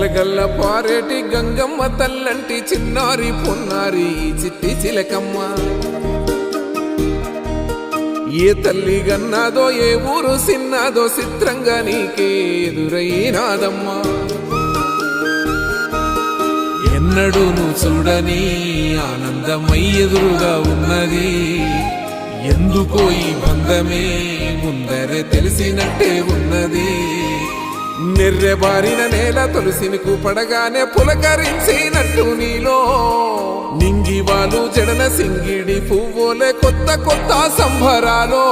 గల్ల పారేటి గంగమ్మ తల్లంటి చిన్నారి పొన్నారి చిట్టి చిలకమ్మ ఏ తల్లి గన్నాదో ఏ ఊరు సిన్నాదో చిత్రంగా నీకే ఎదురైనాదమ్మా ఎన్నడూ నువ్వు చూడని ఆనందమై ఎదురుగా ఉన్నది ఎందుకో ఈ బంధమే ముందరే తెలిసినట్టే ఉన్నది నెర్రెబారిన నేల తులసినికు పడగానే పులకరించినట్టు నీలో నింగివాలు జడన సింగిడి పువ్వులే కొత్త కొత్త సంభరాలో